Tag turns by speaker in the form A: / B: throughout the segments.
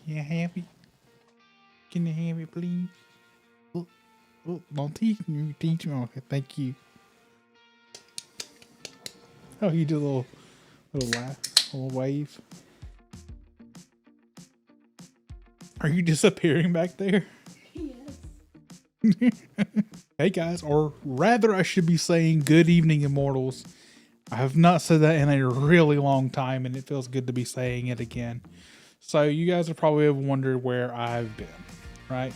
A: Can I have it? Can I have it, please? Oh, don't teach me. Teach me. Okay, thank you. Oh, you did a little laugh, a little wave. Are you disappearing back there?
B: Yes.
A: Hey guys, or rather I should be saying good evening, Immortals. I have not said that in a really long time, and it feels good to be saying it again. So you guys have probably wondered where I've been, right?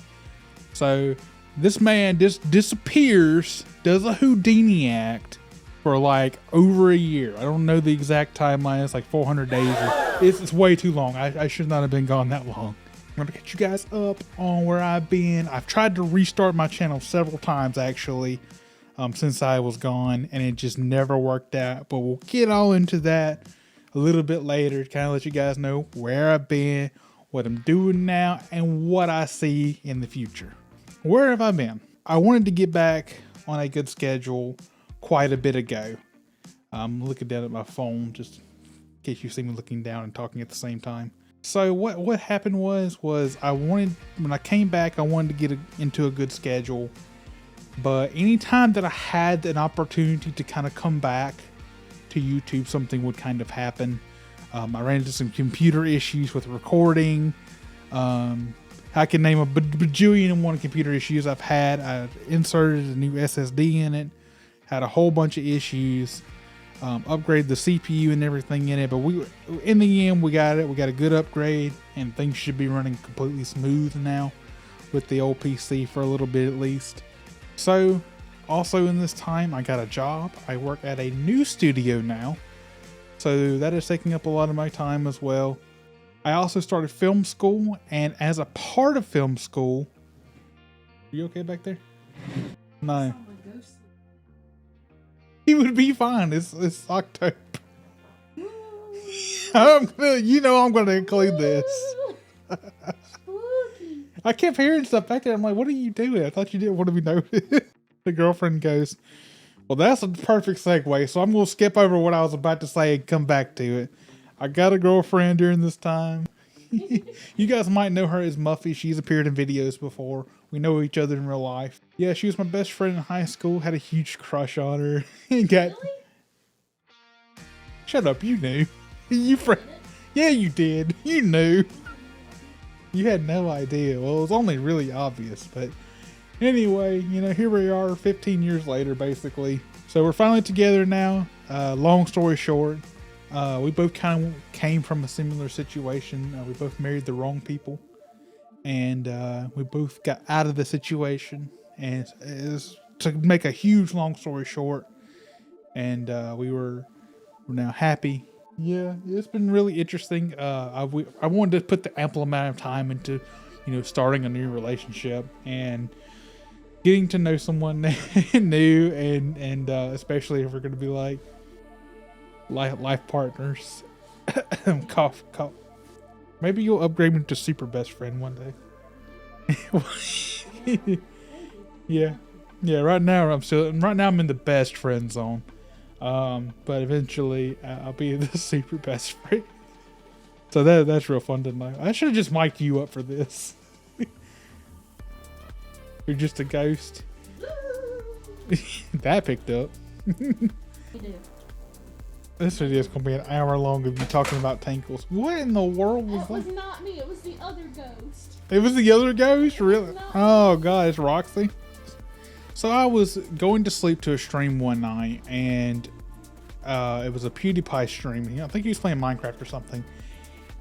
A: So this man just disappears, does a Houdini act for like over a year. I don't know the exact timeline. It's like 400 days. It's way too long. I should not have been gone that long. I'm gonna get you guys up on where I've been. I've tried to restart my channel several times actually since I was gone, and it just never worked out. But we'll get all into that a little bit later to kind of let you guys know where I've been, what I'm doing now, and what I see in the future. Where have I been? I wanted to get back on a good schedule quite a bit ago. I'm looking down at my phone just in case you see me looking down and talking at the same time. So what happened was when I came back, I wanted to get into a good schedule. But anytime that I had an opportunity to kind of come back to YouTube, something would kind of happen. I ran into some computer issues with recording. I can name a bajillion and one computer issues I've had. I inserted a new SSD in it, had a whole bunch of issues. Upgrade the CPU and everything in it, but in the end we got it. We got a good upgrade, and things should be running completely smooth now with the old PC for a little bit at least. So also in this time I got a job. I work at a new studio now, so that is taking up a lot of my time as well. I also started film school, and as a part of film school, are you okay back there? No. He would be fine. It's October. I'm gonna include this. I kept hearing stuff back there. I'm like, what are you doing? I thought you didn't want to be noticed. The girlfriend goes, well, that's a perfect segue. So I'm gonna skip over what I was about to say and come back to it. I got a girlfriend during this time. You guys might know her as Muffy. She's appeared in videos before. We know each other in real life. Yeah, she was my best friend in high school. Had a huge crush on her. Really? Shut up, you knew. Yeah, you did. You knew. You had no idea. Well, it was only really obvious, but anyway, here we are 15 years later, basically. So we're finally together now. Long story short, we both kind of came from a similar situation. We both married the wrong people, and we both got out of the situation. And to make a huge long story short, and we're now happy. Yeah, it's been really interesting. I wanted to put the ample amount of time into, starting a new relationship and getting to know someone new, and especially if we're going to be like life partners. Cough. Maybe you'll upgrade me to super best friend one day. Yeah. Right now I'm in the best friend zone. But eventually I'll be the super best friend. So that's real fun to know. I should have just mic'd you up for this. You're just a ghost. That picked up. This video is gonna be an hour long of you talking about Tankles. What in the world was that?
B: It was not me. It was the other ghost.
A: It was the other ghost? Really? Oh god, it's Roxy. So I was going to sleep to a stream one night, and it was a PewDiePie stream. I think he was playing Minecraft or something.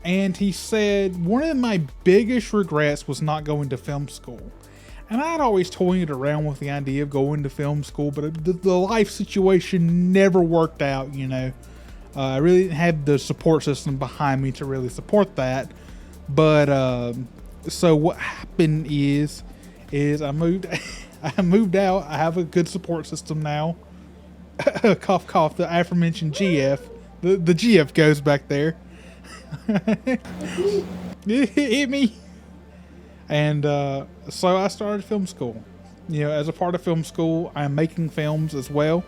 A: And he said, one of my biggest regrets was not going to film school. And I had always toyed around with the idea of going to film school, but the life situation never worked out, I really didn't have the support system behind me to really support that. But so what happened is I moved out. I have a good support system now. Cough, cough, the aforementioned GF. The GF goes back there. It hit me. And so I started film school. As a part of film school, I'm making films as well.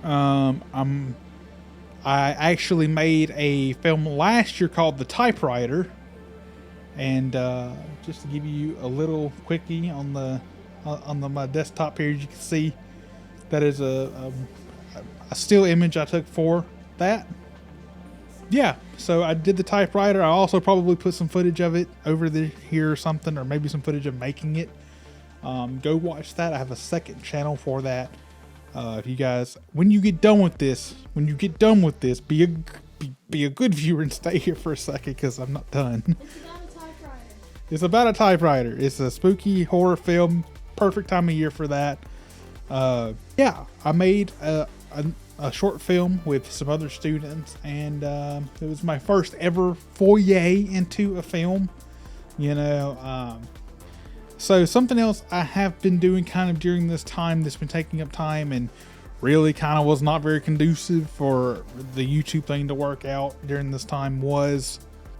A: I actually made a film last year called The Typewriter, And just to give you a little quickie on my desktop here, as you can see, that is a still image I took for that. Yeah, so I did the typewriter. I also probably put some footage of it over here or something, or maybe some footage of making it. Go watch that. I have a second channel for that. If you guys, when you get done with this, be a good viewer and stay here for a second, because I'm not done. It's about a typewriter. It's a spooky horror film. Perfect time of year for that. Yeah, I made a short film with some other students, and it was my first ever foray into a film, you know. So something else I have been doing kind of during this time that's been taking up time and really kind of was not very conducive for the YouTube thing to work out during this time was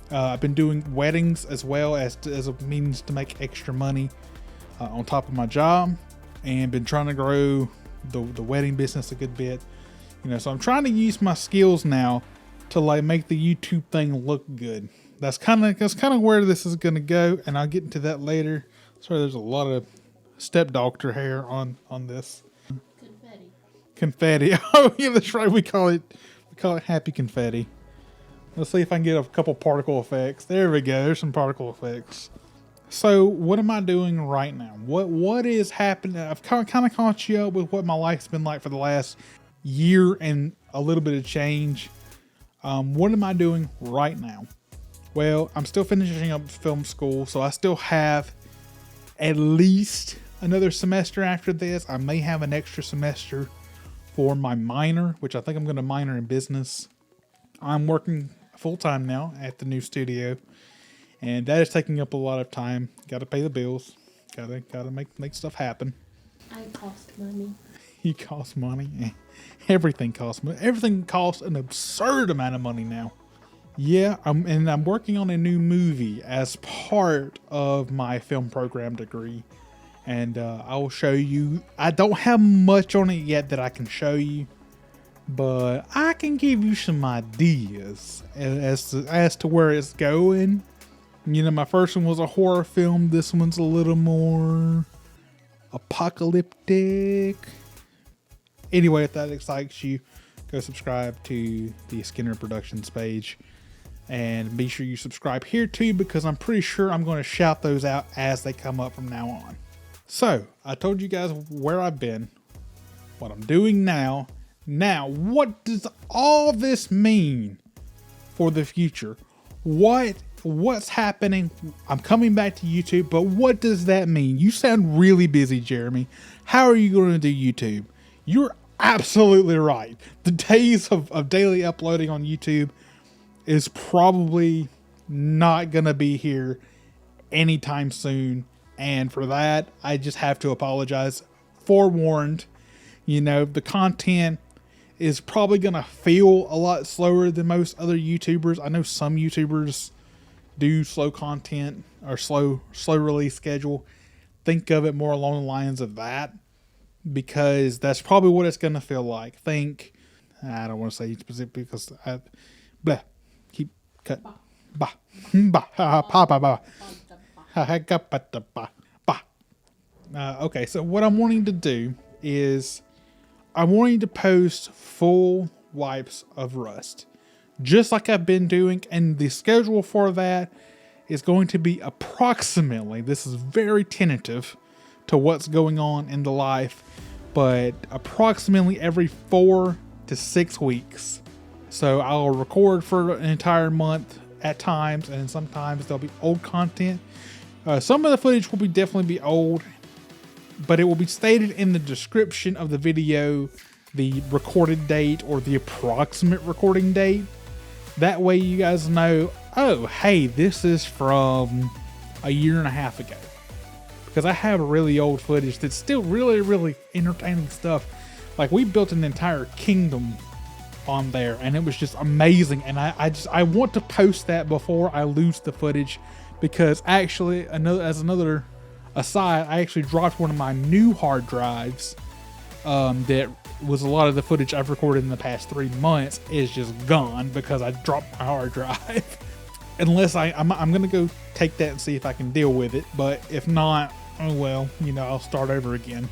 A: I've been doing weddings as well as a means to make extra money on top of my job, and been trying to grow the wedding business a good bit. You know, so I'm trying to use my skills now to like make the YouTube thing look good. That's kind of where this is going to go, and I'll get into that later. Sorry, there's a lot of step doctor hair on this. Confetti. Oh yeah, that's right. We call it happy confetti. Let's see if I can get a couple particle effects. There we go. There's some particle effects. So what am I doing right now? What is happening? I've kind of caught you up with what my life's been like for the last year and a little bit of change. What am I doing right now? Well, I'm still finishing up film school, so I still have at least another semester after this. I may have an extra semester for my minor, which I think I'm going to minor in business. I'm working full-time now at the new studio, and that is taking up a lot of time. Got to pay the bills. Got to make stuff happen.
B: I cost money.
A: You cost money. Everything costs money. Everything costs an absurd amount of money now. Yeah, I'm working on a new movie as part of my film program degree, and I will show you. I don't have much on it yet that I can show you, but I can give you some ideas as to where it's going. You know, my first one was a horror film. This one's a little more apocalyptic. Anyway, if that excites you, go subscribe to the Skinner Productions page. And be sure you subscribe here too, because I'm pretty sure I'm going to shout those out as they come up from now on. So, I told you guys where I've been, what I'm doing now. Now, what does all this mean for the future? What's happening? I'm coming back to YouTube, but what does that mean? You sound really busy, Jeremy. How are you going to do YouTube? You're absolutely right. The days of daily uploading on YouTube is probably not going to be here anytime soon. And for that, I just have to apologize. Forewarned, you know, the content is probably going to feel a lot slower than most other YouTubers. I know some YouTubers do slow content or slow release schedule. Think of it more along the lines of that, because that's probably what it's going to feel like. I don't want to say specific because keep cut. Okay, so what I'm wanting to do is I'm wanting to post full wipes of Rust, just like I've been doing, and the schedule for that is going to be approximately, this is very tentative to what's going on in the life, but approximately every 4 to 6 weeks. So I'll record for an entire month at times, and sometimes there'll be old content. Some of the footage will definitely be old, but it will be stated in the description of the video the recorded date or the approximate recording date. That way you guys know, oh, hey, this is from a year and a half ago. Because I have really old footage that's still really, really entertaining stuff. Like, we built an entire kingdom on there, and it was just amazing. And I want to post that before I lose the footage, because actually, as another aside, I actually dropped one of my new hard drives that was a lot of the footage I've recorded in the past 3 months is just gone because I dropped my hard drive. unless I'm gonna go take that and see if I can deal with it. But if not, oh well, I'll start over again.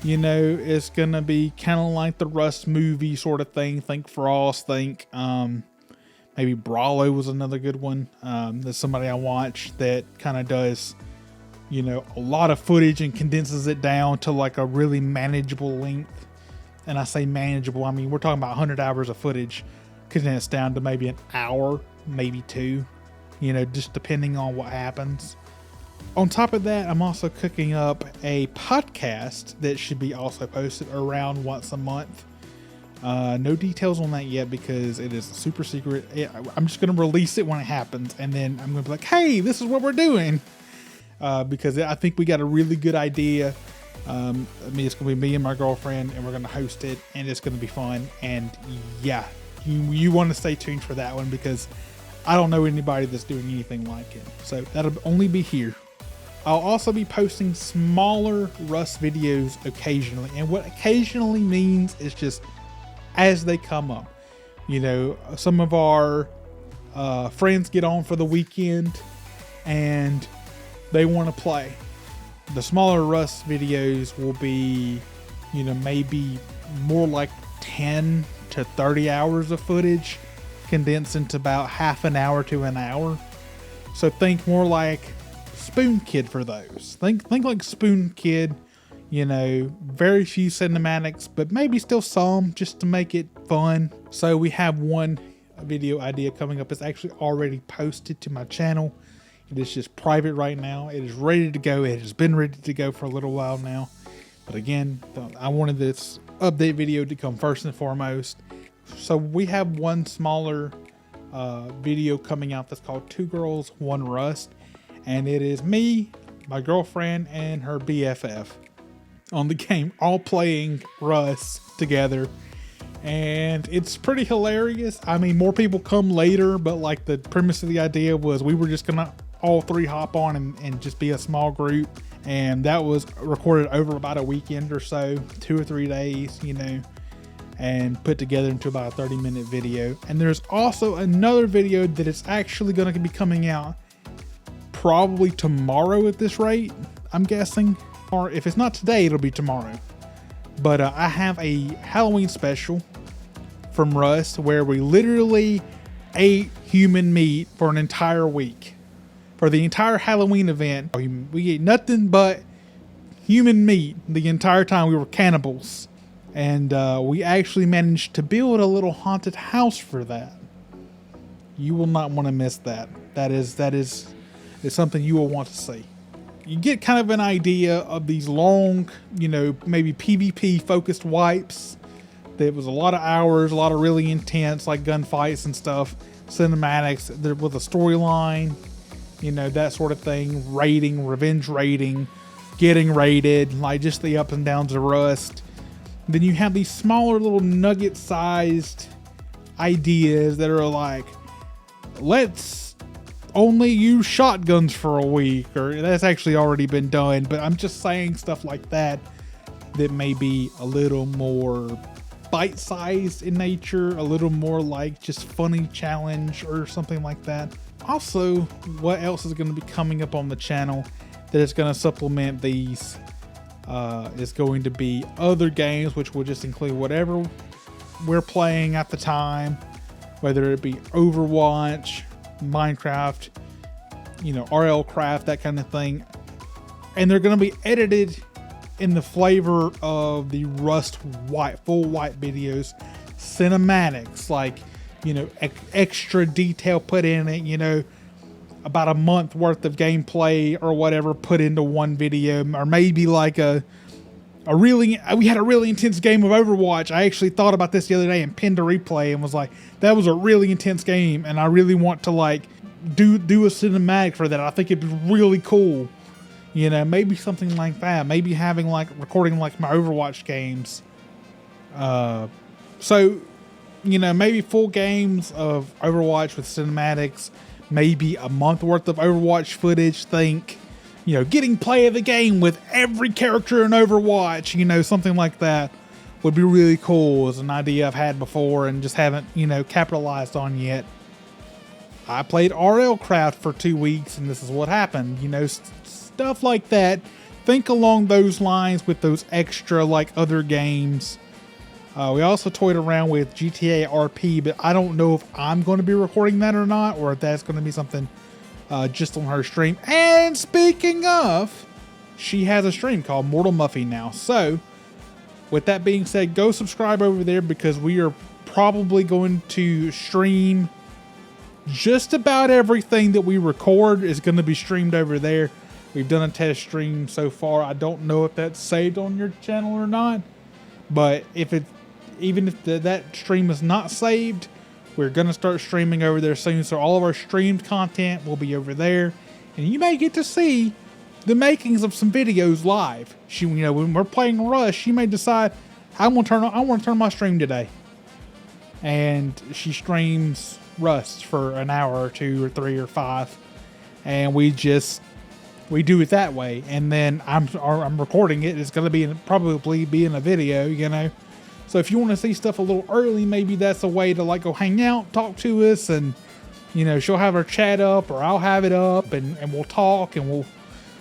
A: It's gonna be kind of like the Rust movie sort of thing. Think Frost. Think maybe Brawlo was another good one. There's somebody I watch that kind of does a lot of footage and condenses it down to like a really manageable length. And I say manageable, I mean we're talking about 100 hours of footage condensed down to maybe an hour, maybe 2, just depending on what happens. On top of that, I'm also cooking up a podcast that should be also posted around once a month. No details on that yet because it is super secret. I'm just going to release it when it happens, and then I'm going to be like, hey, this is what we're doing. Because I think we got a really good idea. It's going to be me and my girlfriend, and we're going to host it, and it's going to be fun. And yeah, you want to stay tuned for that one because I don't know anybody that's doing anything like it. So that'll only be here. I'll also be posting smaller Rust videos occasionally. And what occasionally means is just as they come up. Some of our friends get on for the weekend and they want to play. The smaller Rust videos will be, maybe more like 10 to 30 hours of footage condensed into about half an hour to an hour. So think more like Spoon Kid for those. Think like Spoon Kid, very few cinematics, but maybe still some just to make it fun. So we have one video idea coming up. It's actually already posted to my channel. It is just private right now. It is ready to go. It has been ready to go for a little while now. But again, I wanted this update video to come first and foremost. So we have one smaller video coming out that's called 2 Girls, 1 Rust. And it is me, my girlfriend, and her BFF on the game, all playing Rust together. And it's pretty hilarious. I mean, more people come later, but like the premise of the idea was we were just gonna all 3 hop on and just be a small group. And that was recorded over about a weekend or so, 2 or 3 days, and put together into about a 30-minute video. And there's also another video that is actually going to be coming out probably tomorrow at this rate, I'm guessing. Or if it's not today, it'll be tomorrow. But I have a Halloween special from Rust where we literally ate human meat for an entire week. For the entire Halloween event, we ate nothing but human meat the entire time. We were cannibals. And we actually managed to build a little haunted house for that. You will not want to miss that. That is something you will want to see. You get kind of an idea of these long, maybe PvP focused wipes. There was a lot of hours, a lot of really intense like gunfights and stuff, cinematics there with a storyline, that sort of thing, raiding, revenge raiding, getting raided, like just the ups and downs of Rust. Then you have these smaller little nugget sized ideas that are like, let's only use shotguns for a week, or that's actually already been done, but I'm just saying stuff like that may be a little more bite-sized in nature, a little more like just funny challenge or something like that. Also, what else is going to be coming up on the channel that is going to supplement these is going to be other games, which will just include whatever we're playing at the time, whether it be Overwatch, Minecraft, RL Craft, that kind of thing. And they're going to be edited in the flavor of the Rust full white videos, cinematics, like, extra detail put in it, about a month worth of gameplay or whatever put into one video, or maybe like we had a really intense game of Overwatch. I actually thought about this the other day and pinned a replay and was like, that was a really intense game and I really want to like do a cinematic for that. I think it'd be really cool. Maybe something like that. Maybe having like recording like my Overwatch games. So, maybe full games of Overwatch with cinematics, maybe a month worth of Overwatch footage. Think, getting play of the game with every character in Overwatch, something like that would be really cool. Is an idea I've had before and just haven't, capitalized on yet. I played RL Craft for 2 weeks and this is what happened. You know, stuff like that. Think along those lines with those extra like other games. We also toyed around with GTA RP, but I don't know if I'm going to be recording that or not, or if that's going to be something just on her stream. And speaking of, she has a stream called Mortal Muffy now. So with that being said, go subscribe over there because we are probably going to stream just about everything that we record is going to be streamed over there. We've done a test stream so far. I don't know if that's saved on your channel or not, but even if that stream is not saved, we're going to start streaming over there soon. So all of our streamed content will be over there, and you may get to see the makings of some videos live. You know, when we're playing Rush, she may decide I want to turn my stream today, and she streams Rust for an hour or 2 or 3 or 5, and we do it that way. And then I'm recording it. It's going to probably be in a video, you know. So if you want to see stuff a little early, maybe that's a way to like go hang out, talk to us, and you know, she'll have her chat up or I'll have it up, and we'll talk, and we'll,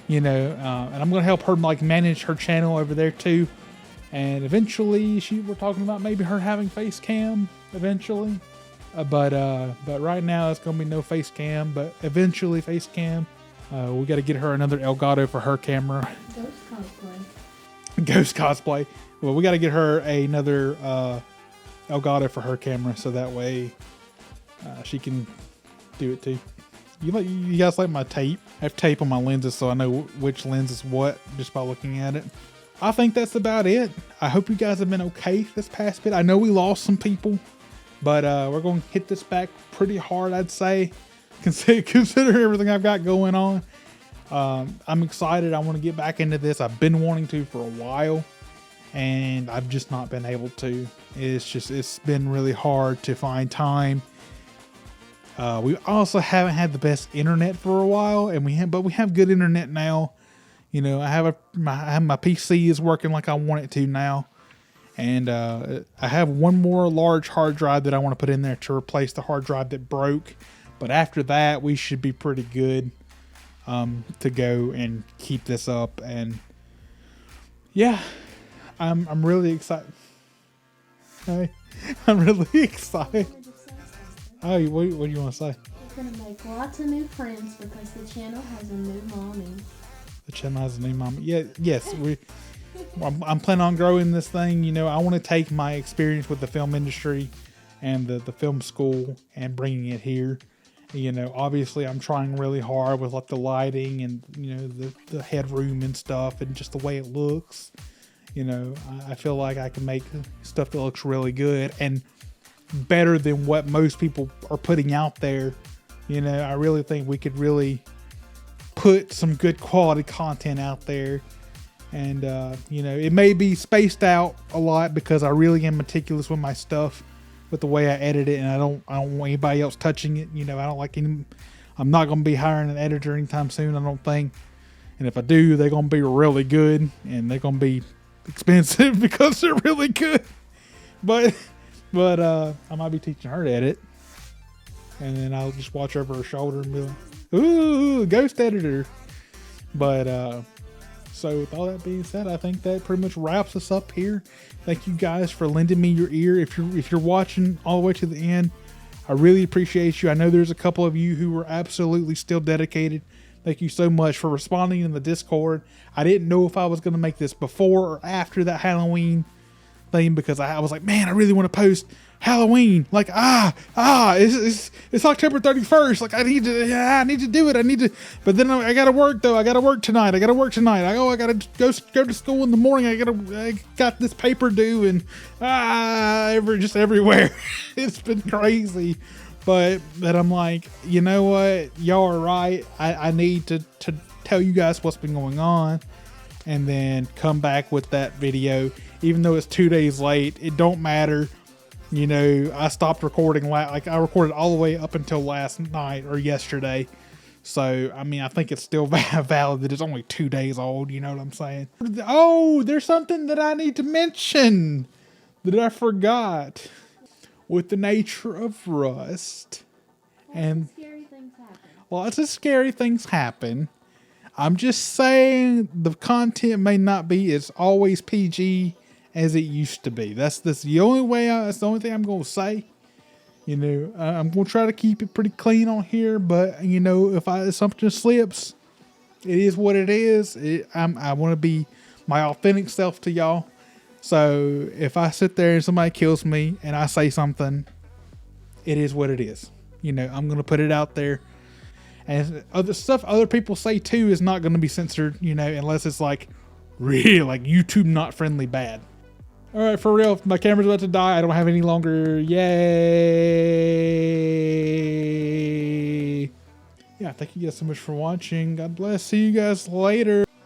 A: you know, and I'm going to help her like manage her channel over there too. And eventually we're talking about maybe her having face cam eventually. But right now it's going to be no face cam, but eventually face cam. We got to get her another Elgato for her camera. Ghost cosplay. Well, we got to get her another Elgato for her camera, so that way she can do it too. You guys like my tape? I have tape on my lenses, so I know which lens is what just by looking at it. I think that's about it. I hope you guys have been okay this past bit. I know we lost some people, but we're going to hit this back pretty hard, I'd say. Consider everything I've got going on. I'm excited. I want to get back into this. I've been wanting to for a while, and I've just not been able to. It's been really hard to find time. We also haven't had the best internet for a while, but we have good internet now. You know, I have my PC is working like I want it to now, and I have one more large hard drive that I want to put in there to replace the hard drive that broke. But after that, we should be pretty good to go and keep this up. And yeah, I'm really excited. Hey, I'm really excited. Oh, what do you want to say?
B: We're going to make lots of new friends because the channel has a new mommy.
A: The channel has a new mommy. Yeah, yes. I'm planning on growing this thing. You know, I want to take my experience with the film industry and the film school and bringing it here. You know, obviously I'm trying really hard with like the lighting and, you know, the headroom and stuff and just the way it looks. You know, I feel like I can make stuff that looks really good and better than what most people are putting out there. You know, I really think we could really put some good quality content out there. And, you know, it may be spaced out a lot because I really am meticulous with my stuff, with the way I edit it, and I don't want anybody else touching it. You know, I'm not going to be hiring an editor anytime soon, I don't think. And if I do, they're going to be really good, and they're going to be expensive because they're really good. But I might be teaching her to edit, and then I'll just watch over her shoulder and be like, ooh, ghost editor. But, so with all that being said, I think that pretty much wraps us up here. Thank you guys for lending me your ear. If you're watching all the way to the end, I really appreciate you. I know there's a couple of you who were absolutely still dedicated. Thank you so much for responding in the Discord. I didn't know if I was going to make this before or after that Halloween thing because I was like, man, I really want to post Halloween. Like, it's October 31st. Like, I need to do it. But then I got to work though. I got to work tonight. I got to go to school in the morning. I got this paper due and just everywhere. It's been crazy. But I'm like, you know what? Y'all are right. I need to tell you guys what's been going on and then come back with that video. Even though it's 2 days late, it don't matter. You know, I stopped recording, I recorded all the way up until last night or yesterday. So, I mean, I think it's still valid that it's only 2 days old. You know what I'm saying? Oh, there's something that I need to mention that I forgot. With the nature of Rust and lots of scary things happen. I'm just saying the content may not be as always PG as it used to be. That's the only way. That's the only thing I'm going to say. You know, I'm going to try to keep it pretty clean on here, but you know, if something slips, it is what it is. I want to be my authentic self to y'all. So if I sit there and somebody kills me and I say something, it is what it is. You know, I'm going to put it out there. And other stuff other people say too is not going to be censored, you know, unless it's like really like YouTube not friendly bad. All right, for real, my camera's about to die. I don't have any longer. Yay. Yeah, thank you guys so much for watching. God bless. See you guys later.